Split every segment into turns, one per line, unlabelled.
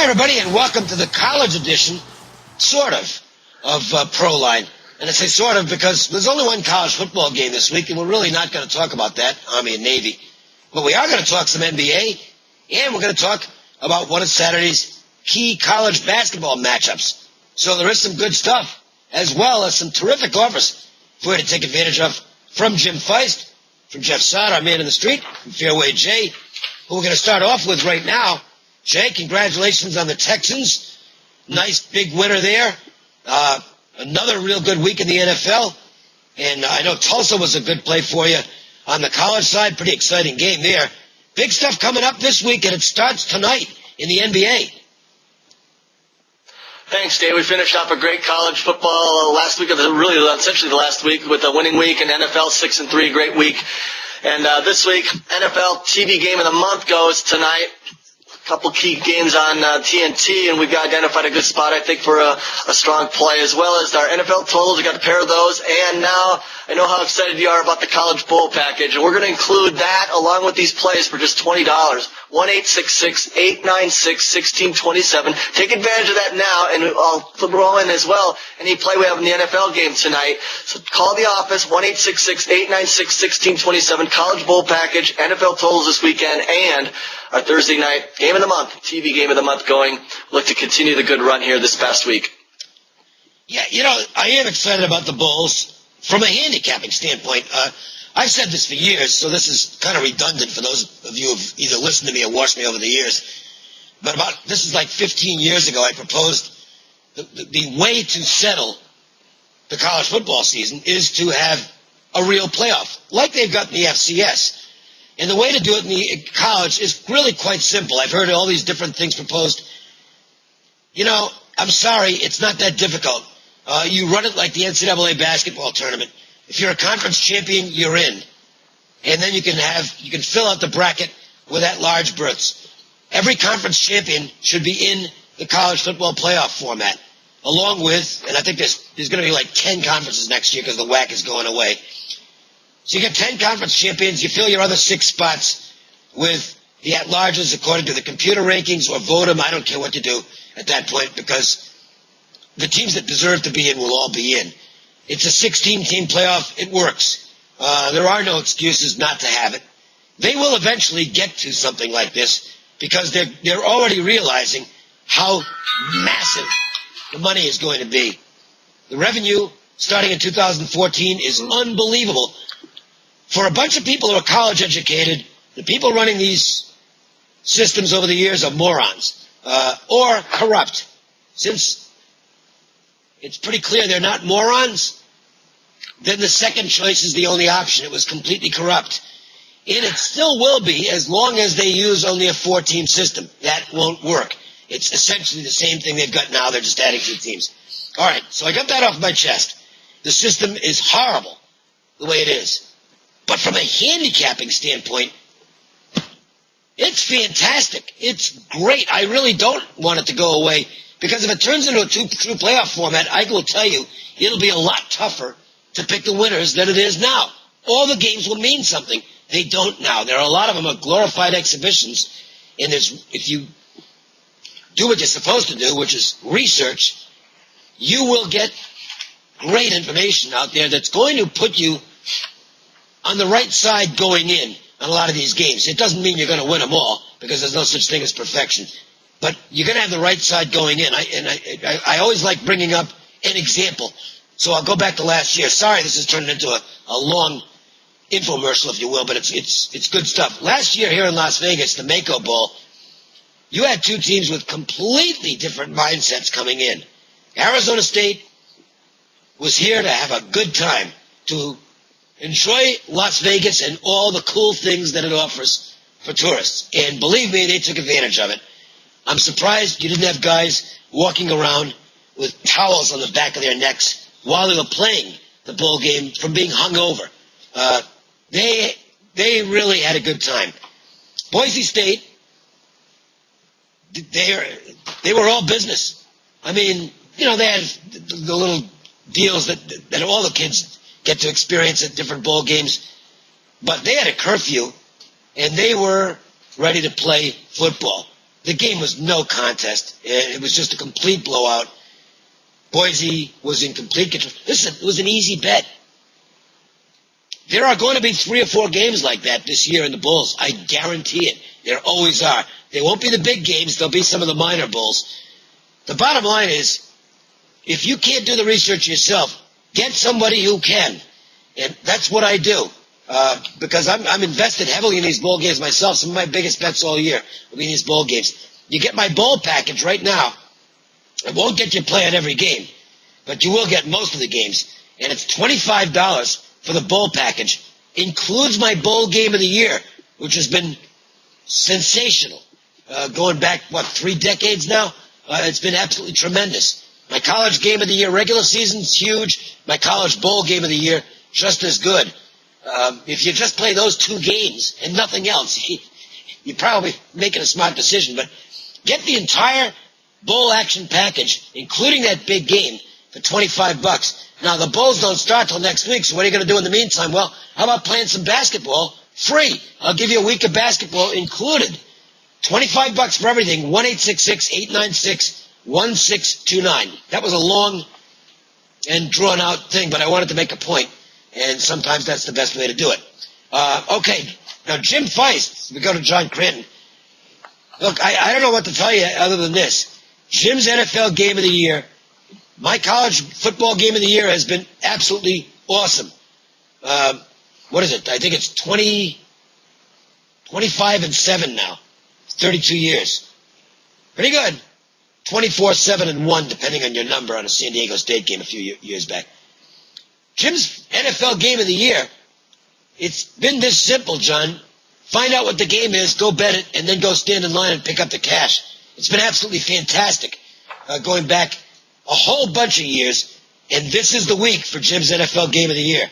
Hi, everybody, and welcome to the college edition, sort of Proline. And I say sort of because there's only one college football game this week, and we're really not going to talk about that, Army and Navy. But we are going to talk some NBA, and we're going to talk about one of Saturday's key college basketball matchups. So there is some good stuff, as well as some terrific offers for you to take advantage of from Jim Feist, from Jeff Sod, our man in the street, from Fairway Jay, who we're going to start off with right now. Jay, congratulations on the Texans. Nice big winner there. Another real good week in the NFL. And I know Tulsa was a good play for you on the college side. Pretty exciting game there. Big stuff coming up this week, and it starts tonight in the NBA.
Thanks, Dave. We finished off a great college football last week, essentially the last week with a winning week, and NFL 6-3, great week. And this week, NFL TV game of the month goes tonight. Couple key games on TNT, and we've got identified a good spot, I think, for a strong play, as well as our NFL totals. We got a pair of those, and now I know how excited you are about the College Bowl package, and we're going to include that along with these plays for just $20. 1-866-896-1627. Take advantage of that now, and I'll throw in as well any play we have in the NFL game tonight. So call the office, 1-866-896-1627. College Bowl package, NFL totals this weekend, and our Thursday night game of the month, TV game of the month going. Look to continue the good run here this past week.
Yeah, I am excited about the Bulls from a handicapping standpoint. I've said this for years, so this is kind of redundant for those of you who have either listened to me or watched me over the years. But this is like 15 years ago, I proposed the way to settle the college football season is to have a real playoff, like they've got in the FCS. And the way to do it in the college is really quite simple. I've heard all these different things proposed. I'm sorry, it's not that difficult. You run it like the NCAA basketball tournament. If you're a conference champion, you're in. And then you can fill out the bracket with at-large berths. Every conference champion should be in the college football playoff format, along with, and I think there's going to be like 10 conferences next year because the WAC is going away. So you get 10 conference champions, you fill your other 6 spots with the at-larges according to the computer rankings, or vote them. I don't care what you do at that point, because the teams that deserve to be in will all be in. It's a 16-team playoff. It works. There are no excuses not to have it. They will eventually get to something like this because they're already realizing how massive the money is going to be. The revenue starting in 2014 is unbelievable. For a bunch of people who are college educated, the people running these systems over the years are morons or corrupt. Since it's pretty clear they're not morons, then the second choice is the only option. It was completely corrupt. And it still will be as long as they use only a 4-team system. That won't work. It's essentially the same thing they've got now. They're just adding 2 teams. All right, so I got that off my chest. The system is horrible the way it is. But from a handicapping standpoint, it's fantastic. It's great. I really don't want it to go away, because if it turns into a true playoff format, I will tell you, it'll be a lot tougher to pick the winners than it is now. All the games will mean something. They don't now. There are a lot of them are glorified exhibitions, and if you do what you're supposed to do, which is research, you will get great information out there that's going to put you on the right side going in on a lot of these games. It doesn't mean you're going to win them all, because there's no such thing as perfection. But you're going to have the right side going in. I always like bringing up an example. So I'll go back to last year. Sorry, this is turning into a long infomercial, if you will, but it's good stuff. Last year here in Las Vegas, the Mako Bowl, you had 2 teams with completely different mindsets coming in. Arizona State was here to have a good time, to enjoy Las Vegas and all the cool things that it offers for tourists. And believe me, they took advantage of it. I'm surprised you didn't have guys walking around with towels on the back of their necks while they were playing the bowl game from being hungover. They really had a good time. Boise State, they were all business. I mean, they had the little deals that all the kids get to experience at different bowl games. But they had a curfew, and they were ready to play football. The game was no contest. It was just a complete blowout. Boise was in complete control. Listen, it was an easy bet. There are going to be 3 or 4 games like that this year in the Bowls. I guarantee it. There always are. They won't be the big games. They'll be some of the minor Bowls. The bottom line is, if you can't do the research yourself, get somebody who can. And that's what I do. Because I'm invested heavily in these bowl games myself. Some of my biggest bets all year will be in these bowl games. You get my bowl package right now. It won't get you playing every game, but you will get most of the games. And it's $25 for the bowl package. Includes my bowl game of the year, which has been sensational. Going back, 3 decades now? It's been absolutely tremendous. My college game of the year regular season's huge. My college bowl game of the year, just as good. If you just play those 2 games and nothing else, you're probably making a smart decision. But get the entire bowl action package, including that big game, for $25. Now, the bowls don't start till next week, so what are you going to do in the meantime? Well, how about playing some basketball free? I'll give you a week of basketball included. $25 for everything, 1-866-896-1629. That was a long and drawn-out thing, but I wanted to make a point, and sometimes that's the best way to do it. Okay, now Jim Feist, we go to John Cranton. Look, I don't know what to tell you other than this. Jim's NFL Game of the Year, my college football Game of the Year has been absolutely awesome. What is it? I think it's 25-7 now. 32 years. Pretty good. 24-7-1, depending on your number on a San Diego State game a few years back. Jim's NFL Game of the Year, it's been this simple, John. Find out what the game is, go bet it, and then go stand in line and pick up the cash. It's been absolutely fantastic, going back a whole bunch of years, and this is the week for Jim's NFL Game of the Year.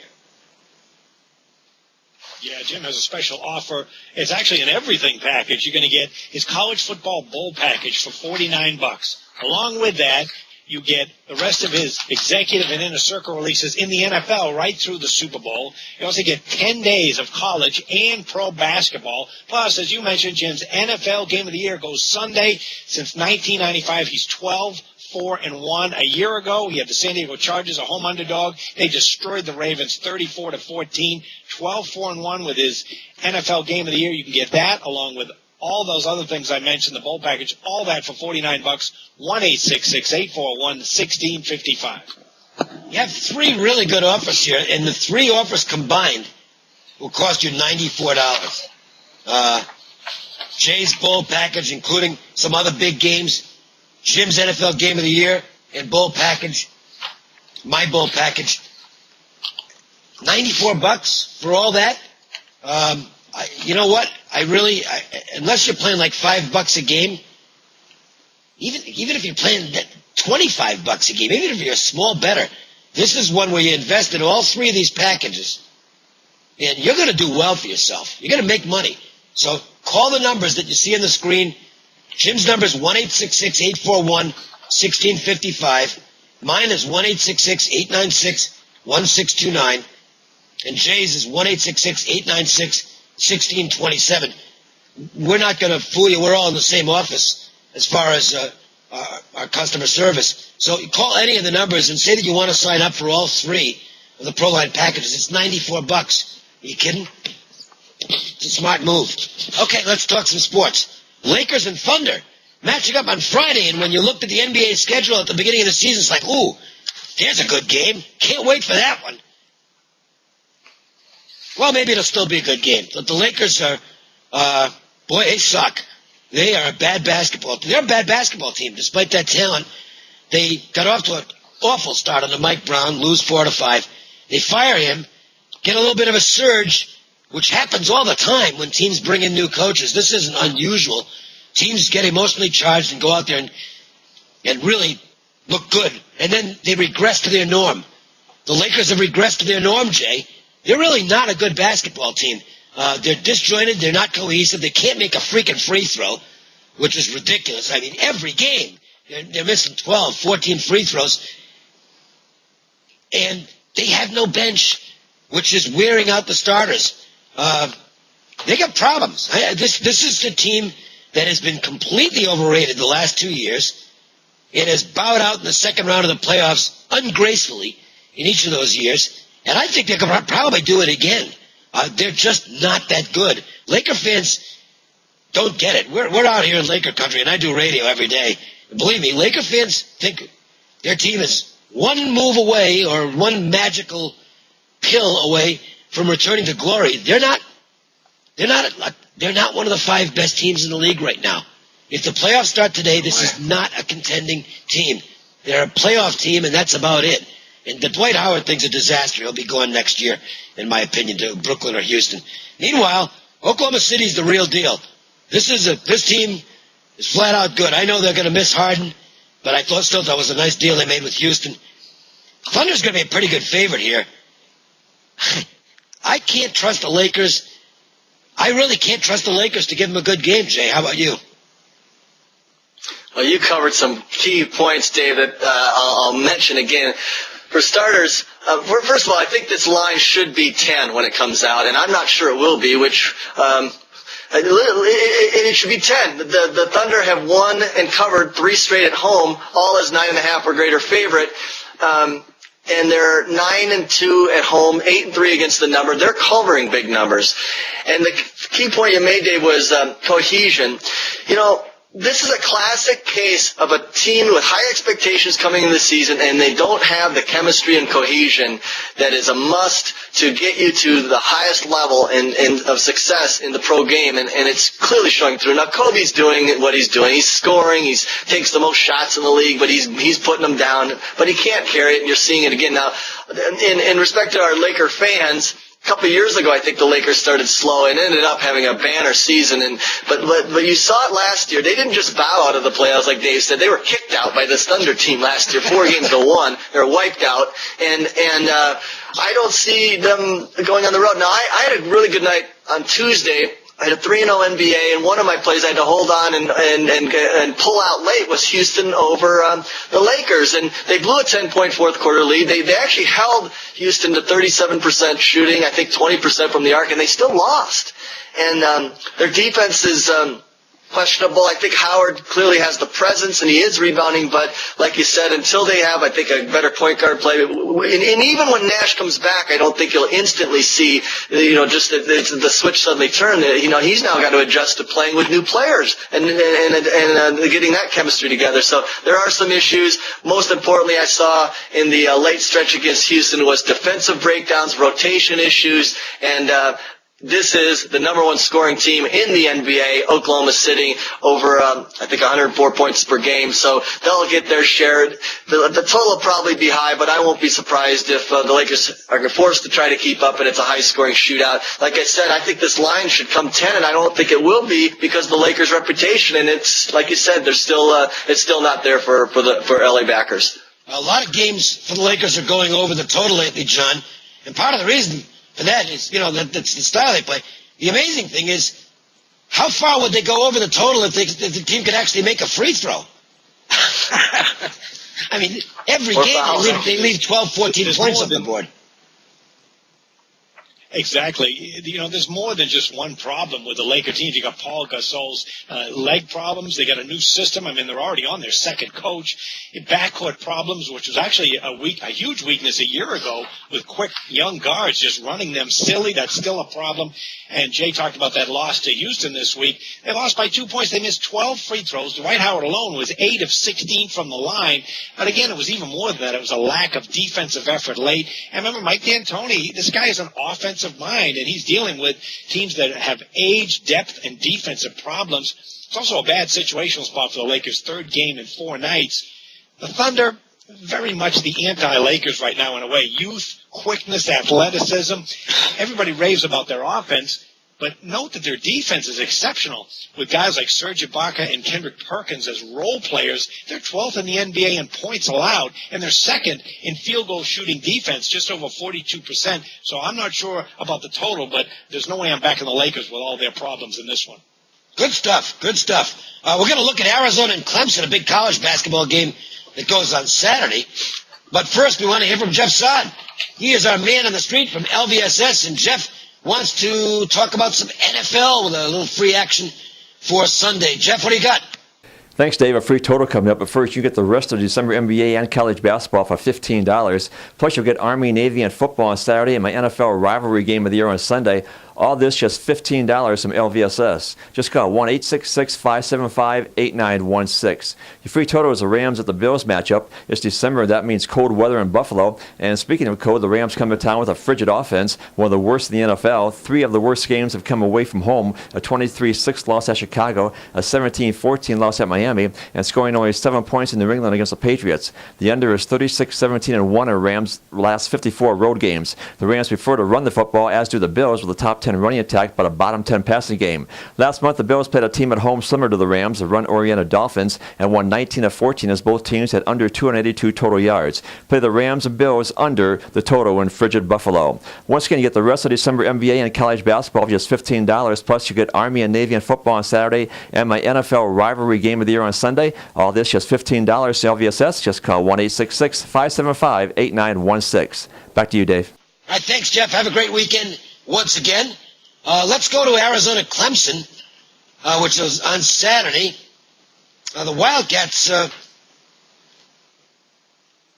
Yeah, Jim has a special offer. It's actually an everything package. You're going to get his college football bowl package for $49. Along with that, you get the rest of his executive and inner circle releases in the NFL right through the Super Bowl. You also get 10 days of college and pro basketball. Plus, as you mentioned, Jim's NFL Game of the Year goes Sunday. Since 1995, he's 12-4-1. A year ago, he had the San Diego Chargers, a home underdog. They destroyed the Ravens 34-14. 12-4-1 with his NFL Game of the Year. You can get that along with all those other things I mentioned, the bowl package, all that for $49. 1-866-841-1655.
You have 3 really good offers here, and the 3 offers combined will cost you $94. Jay's bowl package, including some other big games, Jim's NFL Game of the Year, and bowl package, my bowl package, $94 for all that. You know what? Unless you're playing like $5 a game, even if you're playing $25 a game, even if you're a small bettor, this is one where you invest in all 3 of these packages, and you're going to do well for yourself. You're going to make money. So call the numbers that you see on the screen. Jim's number is 1-866-841-1655. Mine is 1-866-896-1629. And Jay's is 1-866-896-1627. We're not going to fool you. We're all in the same office as far as our customer service. So call any of the numbers and say that you want to sign up for all 3 of the Proline packages. It's $94. Are you kidding? It's a smart move. Okay, let's talk some sports. Lakers and Thunder matching up on Friday, and when you looked at the NBA schedule at the beginning of the season, it's like, ooh, there's a good game. Can't wait for that one. Well, maybe it'll still be a good game. But the Lakers are, boy, they suck. They are a bad basketball team. They're a bad basketball team, despite that talent. They got off to an awful start under Mike Brown, lose 4-5. They fire him, get a little bit of a surge, which happens all the time when teams bring in new coaches. This isn't unusual. Teams get emotionally charged and go out there and really look good. And then they regress to their norm. The Lakers have regressed to their norm, Jay. They're really not a good basketball team. They're disjointed. They're not cohesive. They can't make a freaking free throw, which is ridiculous. I mean, every game, they're missing 12, 14 free throws. And they have no bench, which is wearing out the starters. They got problems. This is the team that has been completely overrated the last 2 years. It has bowed out in the second round of the playoffs ungracefully in each of those years, and I think they could probably do it again. They're just not that good. Laker fans don't get it. We're out here in Laker country, and I do radio every day. Believe me, Laker fans think their team is one move away or one magical pill away from returning to glory. They're not one of the 5 best teams in the league right now. If the playoffs start today, this is not a contending team. They're a playoff team, and that's about it. And the Dwight Howard thing's a disaster. He'll be going next year, in my opinion, to Brooklyn or Houston. Meanwhile, Oklahoma City's the real deal. This team is flat out good. I know they're going to miss Harden, but I still thought it was a nice deal they made with Houston. Thunder's going to be a pretty good favorite here. I can't trust the Lakers. I really can't trust the Lakers to give them a good game, Jay. How about you?
Well, you covered some key points, Dave, that I'll mention again. For starters, first of all, I think this line should be 10 when it comes out, and I'm not sure it will be, which it should be 10. The Thunder have won and covered 3 straight at home, all as 9.5 or greater favorite. And they're 9-2 at home, 8-3 against the number. They're covering big numbers. And the key point you made, Dave, was cohesion. You know, this is a classic case of a team with high expectations coming into the season, and they don't have the chemistry and cohesion that is a must to get you to the highest level of success in the pro game, and it's clearly showing through. Now, Kobe's doing what he's doing. He's scoring. He takes the most shots in the league, but he's putting them down. But he can't carry it, and you're seeing it again. Now, in respect to our Laker fans, a couple of years ago, I think the Lakers started slow and ended up having a banner season. But you saw it last year. They didn't just bow out of the playoffs, like Dave said. They were kicked out by this Thunder team last year, 4 games to 1. They were wiped out, and I don't see them going on the road. Now, I had a really good night on Tuesday. I had a 3-0 NBA, and one of my plays I had to hold on and pull out late was Houston over the Lakers, and they blew a 10-point fourth quarter lead. They actually held Houston to 37% shooting, I think 20% from the arc, and they still lost. And their defense is questionable. I think Howard clearly has the presence, and he is rebounding, but like you said, until they have, I think, a better point guard play, and even when Nash comes back, I don't think you'll instantly see, just the switch suddenly turn. He's now got to adjust to playing with new players and getting that chemistry together. So there are some issues. Most importantly, I saw in the late stretch against Houston was defensive breakdowns, rotation issues, and this is the number 1 scoring team in the NBA, Oklahoma City, over, I think, 104 points per game. So they'll get their share. The total will probably be high, but I won't be surprised if the Lakers are forced to try to keep up and it's a high-scoring shootout. Like I said, I think this line should come 10, and I don't think it will be because of the Lakers' reputation. And it's, like you said, it's still not there for LA backers.
A lot of games for the Lakers are going over the total lately, John. And part of the reason for that is, that's the style they play. The amazing thing is, how far would they go over the total if the team could actually make a free throw? I mean, every game they leave 12, 14 points on the board.
Exactly. There's more than just one problem with the Laker team. You got Paul Gasol's leg problems. They got a new system. I mean, they're already on their second coach. Backcourt problems, which was actually a huge weakness a year ago with quick young guards just running them silly. That's still a problem. And Jay talked about that loss to Houston this week. They lost by 2 points. They missed 12 free throws. Dwight Howard alone was 8 of 16 from the line. But again, it was even more than that. It was a lack of defensive effort late. And remember, Mike D'Antoni, this guy is an offensive mind, and he's dealing with teams that have age, depth, and defensive problems. It's also a bad situational spot for the Lakers' 3rd game in 4 nights. The Thunder, very much the anti-Lakers right now in a way. Youth, quickness, athleticism. Everybody raves about their offense, but note that their defense is exceptional. With guys like Serge Ibaka and Kendrick Perkins as role players, they're 12th in the NBA in points allowed, and they're 2nd in field goal shooting defense, just over 42%. So I'm not sure about the total, but there's no way I'm backing the Lakers with all their problems in this one.
Good stuff. Good stuff. We're going to look at Arizona and Clemson, a big college basketball game that goes on Saturday. But first, we want to hear from Jeff Sod. He is our man on the street from LVSS, and Jeff wants to talk about some NFL with a little free action for Sunday. Jeff, what do you got?
Thanks, Dave. A free total coming up. But first, you get the rest of December NBA and college basketball for $15. Plus, you'll get Army, Navy, and football on Saturday and my NFL rivalry game of the year on Sunday. All this just $15 from LVSS. Just call 1-866-575-8916. Your free total is the Rams at the Bills matchup. It's December. That means cold weather in Buffalo. And speaking of cold, the Rams come to town with a frigid offense, one of the worst in the NFL. 3 of the worst games have come away from home. A 23-6 loss at Chicago, a 17-14 loss at Miami, and scoring only 7 points in New England against the Patriots. The under is 36-17-1 in Rams' last 54 road games. The Rams prefer to run the football, as do the Bills, with a top 10 running attack but a bottom 10 passing game. Last month, the Bills played a team at home similar to the Rams, the run-oriented Dolphins, and won 19 of 14 as both teams had under 282 total yards. Play the Rams and Bills under the total in frigid Buffalo. Once again, you get the rest of December NBA and college basketball for just $15. Plus, you get Army and Navy and football on Saturday and my NFL rivalry game of the year on Sunday. All this just $15 to LVSS. Just call 1-866-575-8916. Back to you, Dave.
All right, thanks, Jeff. Have a great weekend once again. Let's go to Arizona Clemson, which was on Saturday. The Wildcats. I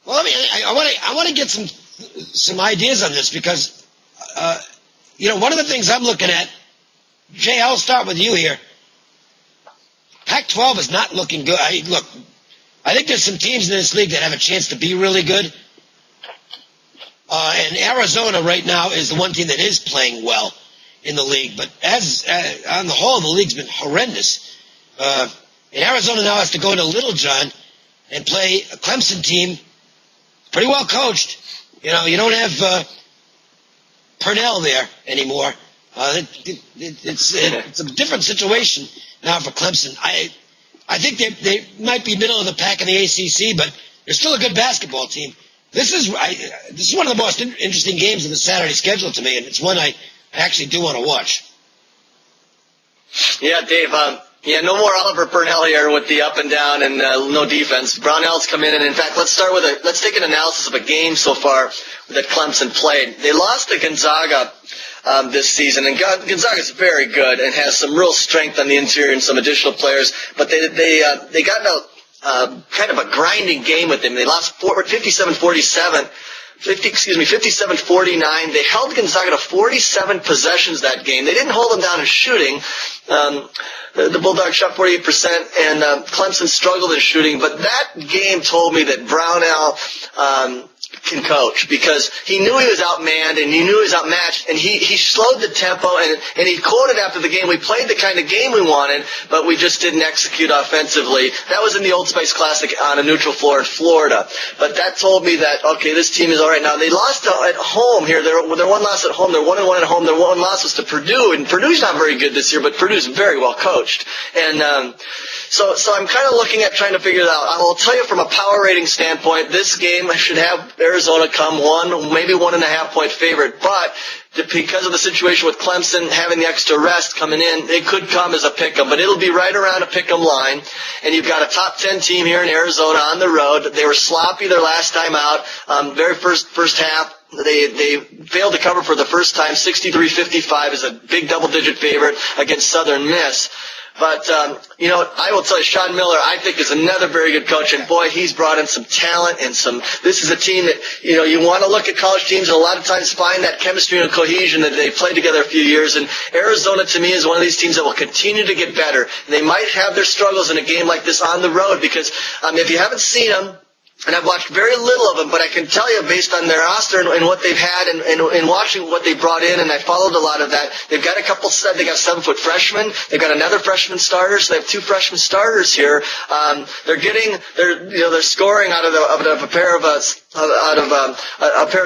want to get some ideas on this because, one of the things I'm looking at. Jay, I'll start with you here. Pac-12 is not looking good. I think there's some teams in this league that have a chance to be really good. And Arizona right now is the one team that is playing well in the league. But on the whole, the league's been horrendous. And Arizona now has to go into Littlejohn and play a Clemson team pretty well coached. You don't have Purnell there anymore. It's a different situation now for Clemson. I think they might be middle of the pack in the ACC, but they're still a good basketball team. This is one of the most interesting games of the Saturday schedule to me, and it's one I actually do want to watch.
Yeah, Dave. No more Oliver Purnell here with the up and down and no defense. Brownell's come in, and in fact, let's take an analysis of a game so far that Clemson played. They lost to Gonzaga this season, and Gonzaga's very good and has some real strength on the interior and some additional players, but they got kind of a grinding game with them. They lost 57-49. They held Gonzaga to 47 possessions that game. They didn't hold them down in shooting. The Bulldogs shot 48%, and Clemson struggled in shooting. But that game told me that Brownell can coach, because he knew he was outmanned and he knew he was outmatched, and he slowed the tempo, and he quoted after the game, we played the kind of game we wanted, but we just didn't execute offensively. That was in the Old Spice Classic on a neutral floor in Florida. But that told me that, okay, this team is all right. Now, they lost at home here. Their one loss at home. They're 1-1 at home. Their one loss was to Purdue, and Purdue's not very good this year, but Purdue's very well coached. And so I'm kind of looking at trying to figure it out. I will tell you from a power rating standpoint, this game should have Arizona come 1, maybe 1.5 point favorite, but because of the situation with Clemson having the extra rest coming in, it could come as a pick'em, but it'll be right around a pick'em line. And you've got a top 10 team here in Arizona on the road. They were sloppy their last time out. Very first half. They failed to cover for the first time. 63-55 is a big double-digit favorite against Southern Miss. But, I will tell you, Sean Miller, I think, is another very good coach. And, boy, he's brought in some talent and this is a team that, you want to look at college teams and a lot of times find that chemistry and cohesion that they've played together a few years. And Arizona, to me, is one of these teams that will continue to get better. And they might have their struggles in a game like this on the road because, if you haven't seen them, and I've watched very little of them, but I can tell you based on their roster and what they've had and watching what they brought in, and I followed a lot of that. They've got they got 7-foot freshmen. They've got another freshman starter, so they have 2 freshman starters here. They're scoring out of a pair of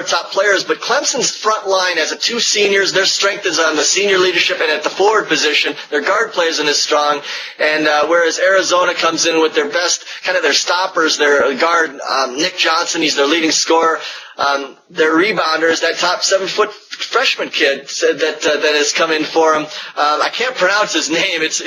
top players, but Clemson's front line has 2 seniors. Their strength is on the senior leadership and at the forward position. Their guard play isn't as strong, and whereas Arizona comes in with their best, kind of their stoppers, their guard, Nick Johnson, he's their leading scorer. Their rebounder is that top 7-foot freshman kid that has come in for him. I can't pronounce his name. It's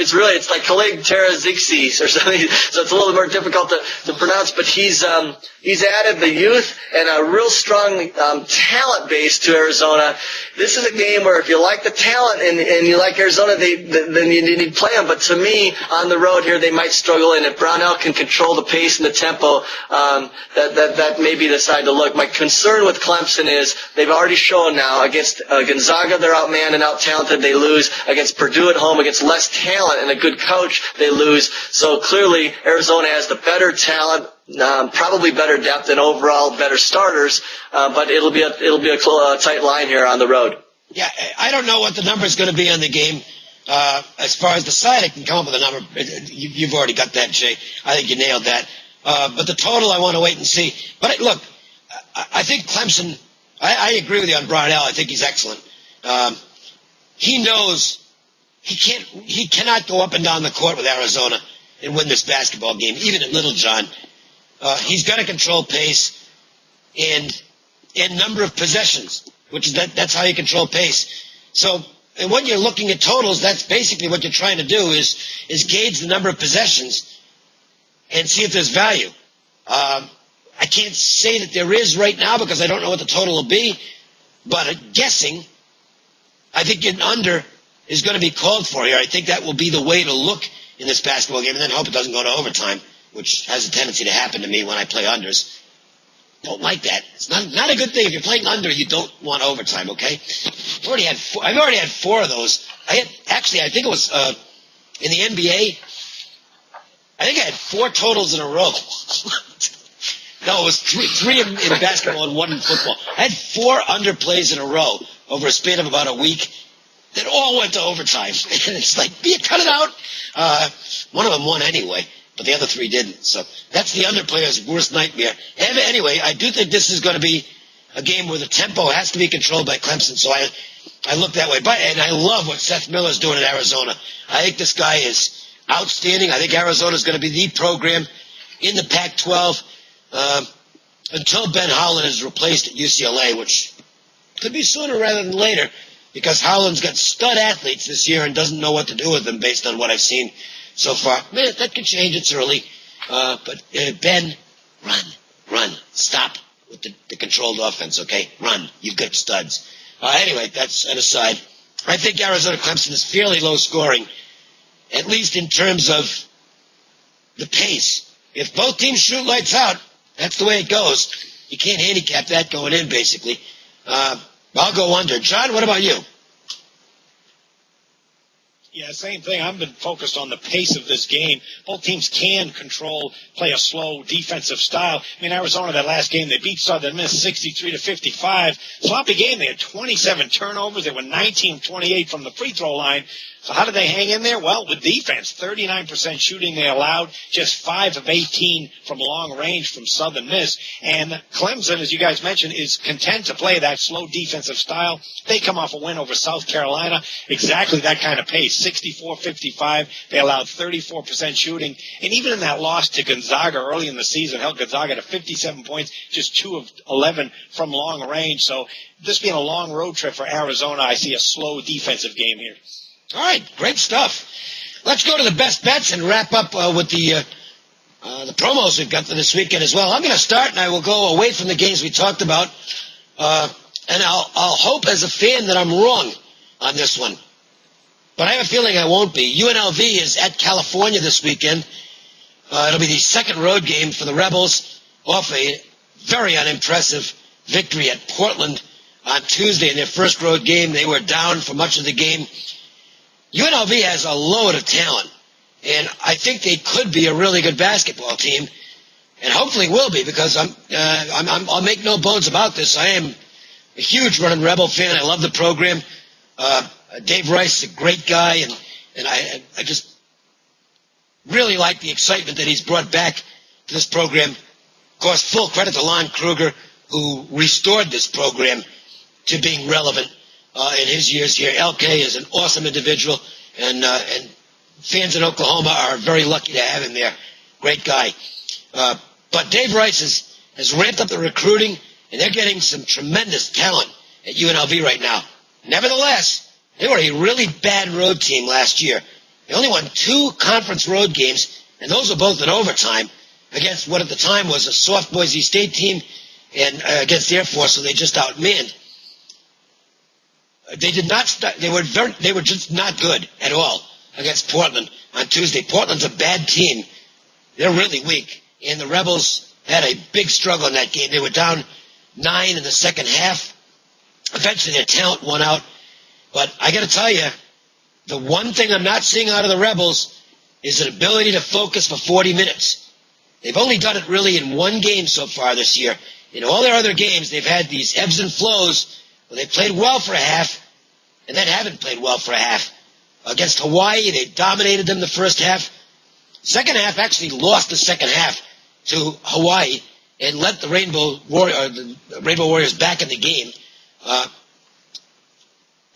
like Khalid Terazixi or something, so it's a little more difficult to pronounce. But he's added the youth and a real strong talent base to Arizona. This is a game where if you like the talent and you like Arizona, then you need to play them. But to me, on the road here, they might struggle. And if Brownell can control the pace and the tempo, that may be the side to look. My concern with Clemson is they've already shown now against Gonzaga, they're outmanned and out-talented. They lose. Against Purdue at home, against less talent and a good coach, they lose. So clearly, Arizona has the better talent. Probably better depth and overall better starters, but it'll be a tight line here on the road.
Yeah, I don't know what the number is going to be on the game. As far as the side, I can come up with a number. You've already got that, Jay. I think you nailed that. But the total, I want to wait and see. But look, I think Clemson. I agree with you on Brownell. I think he's excellent. He knows he cannot go up and down the court with Arizona and win this basketball game, even at Littlejohn. He's got to control pace and number of possessions, which is that's how you control pace. So, and when you're looking at totals, that's basically what you're trying to do is gauge the number of possessions and see if there's value. I can't say that there is right now because I don't know what the total will be, but guessing, I think an under is going to be called for here. I think that will be the way to look in this basketball game, and then hope it doesn't go to overtime, which has a tendency to happen to me when I play unders. Don't like that. It's not a good thing. If you're playing under, you don't want overtime, okay? I've already had four of those. I think it was in the NBA, I think I had four totals in a row. No, it was three in basketball and one in football. I had four underplays in a row over a span of about a week that all went to overtime. And it's like, cut it out. One of them won anyway, but the other three didn't. So that's the underplayer's worst nightmare. Anyway, I do think this is going to be a game where the tempo has to be controlled by Clemson. So I look that way. And I love what Seth Miller's doing in Arizona. I think this guy is outstanding. I think Arizona's going to be the program in the Pac-12 until Ben Howland is replaced at UCLA, which could be sooner rather than later, because Howland's got stud athletes this year and doesn't know what to do with them based on what I've seen so far. Man, that could change. It's early. But Ben, run. Stop with the controlled offense, okay? Run. You've got studs. Anyway, that's an aside. I think Arizona-Clemson is fairly low scoring, at least in terms of the pace. If both teams shoot lights out, that's the way it goes. You can't handicap that going in, basically. I'll go under. John, what about you?
Yeah, same thing. I've been focused on the pace of this game. Both teams can play a slow defensive style. I mean, Arizona, that last game, they beat Southern Miss 63-55. Sloppy game. They had 27 turnovers. They were 19-28 from the free throw line. So how did they hang in there? Well, with defense, 39% shooting they allowed, just 5 of 18 from long range from Southern Miss. And Clemson, as you guys mentioned, is content to play that slow defensive style. They come off a win over South Carolina, exactly that kind of pace, 64-55. They allowed 34% shooting. And even in that loss to Gonzaga early in the season, held Gonzaga to 57 points, just 2 of 11 from long range. So this being a long road trip for Arizona, I see a slow defensive game here.
All right, great stuff. Let's go to the best bets and wrap up with the promos we've got for this weekend as well. I'm going to start, and I will go away from the games we talked about, and I'll hope as a fan that I'm wrong on this one. But I have a feeling I won't be. UNLV is at California this weekend. It'll be the second road game for the Rebels off a very unimpressive victory at Portland on Tuesday in their first road game. They were down for much of the game. UNLV has a load of talent, and I think they could be a really good basketball team, and hopefully will be, because I'll make no bones about this. I am a huge Running Rebel fan. I love the program. Dave Rice is a great guy, and I just really like the excitement that he's brought back to this program. Of course, full credit to Lon Kruger, who restored this program to being relevant in his years here. LK is an awesome individual, and fans in Oklahoma are very lucky to have him there. Great guy. But Dave Rice has ramped up the recruiting, and they're getting some tremendous talent at UNLV right now. Nevertheless, they were a really bad road team last year. They only won 2 conference road games, and those were both in overtime against what at the time was a soft Boise State team and against Air Force, so they just outmanned. They did not start. They were just not good at all against Portland on Tuesday. Portland's a bad team. They're really weak. And the Rebels had a big struggle in that game. They were down 9 in the second half. Eventually their talent won out. But I got to tell you, the one thing I'm not seeing out of the Rebels is an ability to focus for 40 minutes. They've only done it really in one game so far this year. In all their other games, they've had these ebbs and flows where they played well for a half and then haven't played well for a half. Against Hawaii, they dominated them the first half. Second half actually lost the second half to Hawaii and let the Rainbow Warriors back in the game.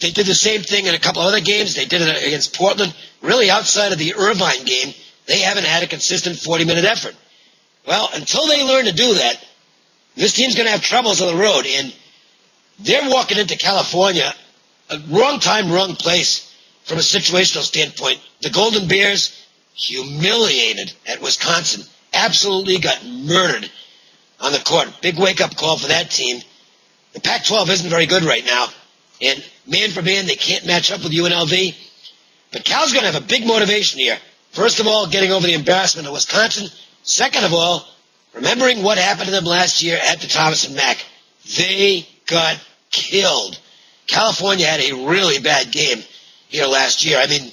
They did the same thing in a couple other games. They did it against Portland. Really, outside of the Irvine game, they haven't had a consistent 40-minute effort. Well, until they learn to do that, this team's going to have troubles on the road. And they're walking into California, a wrong time, wrong place from a situational standpoint. The Golden Bears humiliated at Wisconsin. Absolutely got murdered on the court. Big wake-up call for that team. The Pac-12 isn't very good right now. And man for man, they can't match up with UNLV. But Cal's going to have a big motivation here. First of all, getting over the embarrassment of Wisconsin. Second of all, remembering what happened to them last year at the Thomas and Mack. They got killed. California had a really bad game here last year. I mean,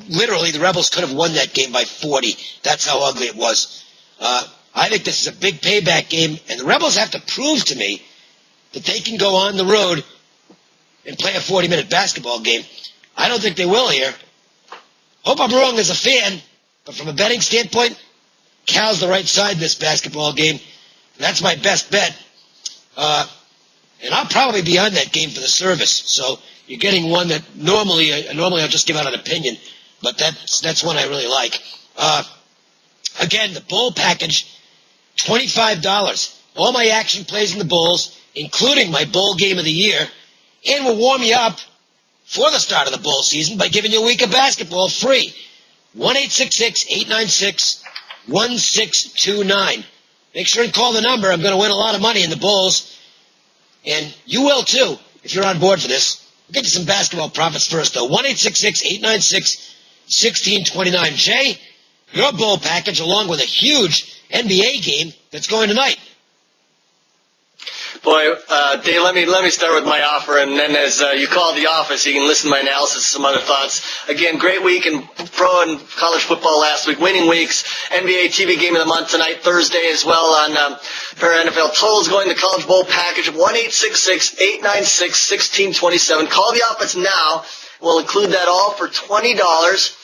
literally, the Rebels could have won that game by 40. That's how ugly it was. I think this is a big payback game, and the Rebels have to prove to me that they can go on the road and play a 40-minute basketball game. I don't think they will here. Hope I'm wrong as a fan, but from a betting standpoint, Cal's the right side in this basketball game. That's my best bet. And I'll probably be on that game for the service. So you're getting one that normally I'll just give out an opinion, but that's one I really like. Again, the bowl package, $25. All my action plays in the bowls, including my bowl game of the year, and we'll warm you up for the start of the bowl season by giving you a week of basketball free. 1-866-896-1629. Make sure and call the number. I'm going to win a lot of money in the bowls. And you will, too, if you're on board for this. We'll get you some basketball profits first, though. 1-866-896-1629. Jay, your bowl package, along with a huge NBA game that's going tonight.
Boy, Dave, let me start with my offer, and then as you call the office, you can listen to my analysis and some other thoughts. Again, great week in pro and college football last week, winning weeks, NBA TV game of the month tonight, Thursday as well on pair NFL totals going to College Bowl package of 1-866-896-1627. Call the office now. We'll include that all for $20.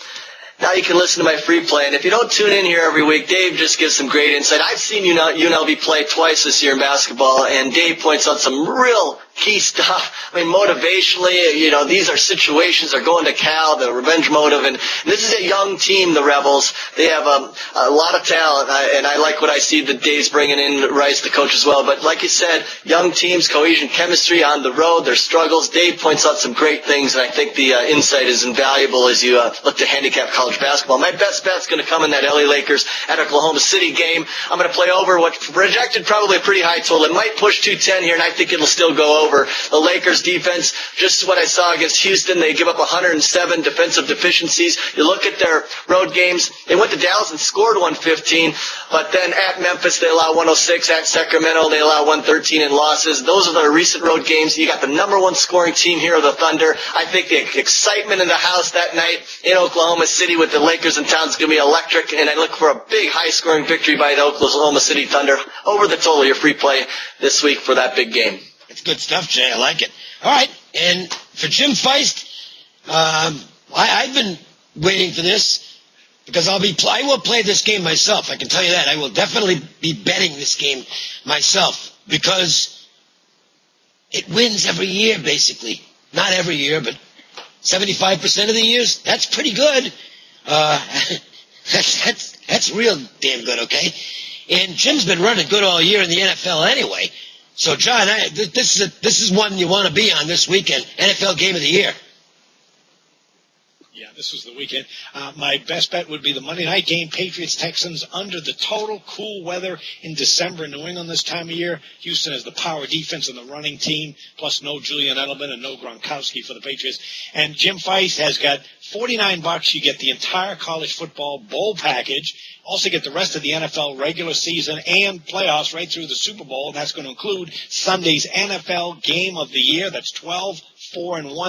Now you can listen to my free play. And if you don't tune in here every week, Dave just gives some great insight. I've seen UNLV play twice this year in basketball, and Dave points out some real key stuff. I mean, motivationally, these are situations. They're going to Cal, the revenge motive. And this is a young team, the Rebels. They have a lot of talent, and I like what I see that Dave's bringing in Rice, the coach, as well. But like you said, young teams, cohesion, chemistry on the road, their struggles. Dave points out some great things, and I think the insight is invaluable as you look to handicap college basketball. My best bet's going to come in that LA Lakers at Oklahoma City game. I'm going to play over what's projected probably a pretty high total. It might push 210 here, and I think it'll still go over. The Lakers defense, just what I saw against Houston, they give up 107 defensive deficiencies. You look at their road games, they went to Dallas and scored 115, but then at Memphis they allow 106, at Sacramento they allow 113 in losses. Those are the recent road games. You got the number one scoring team here, the Thunder. I think the excitement in the house that night in Oklahoma City with the Lakers in town is going to be electric, and I look for a big high-scoring victory by the Oklahoma City Thunder over the total. Your free play this week for that big game.
It's good stuff, Jay. I like it. All right, and for Jim Feist, I've been waiting for this because I will play this game myself. I can tell you that. I will definitely be betting this game myself because it wins every year, basically. Not every year, but 75% of the years. That's pretty good. That's real damn good, okay? And Jim's been running good all year in the NFL anyway. So, John, this is one you want to be on this weekend, NFL Game of the Year.
Yeah, this was the weekend. My best bet would be the Monday night game, Patriots-Texans, under the total. Cool weather in December in New England this time of year. Houston has the power defense and the running team, plus no Julian Edelman and no Gronkowski for the Patriots. And Jim Feist has got $49. You get the entire college football bowl package. Also get the rest of the NFL regular season and playoffs right through the Super Bowl. That's going to include Sunday's NFL Game of the Year. That's 4-1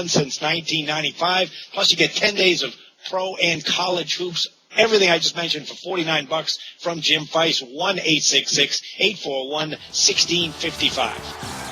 since 1995. Plus you get 10 days of pro and college hoops. Everything I just mentioned for $49 from Jim Feist. 1-866-841-1655.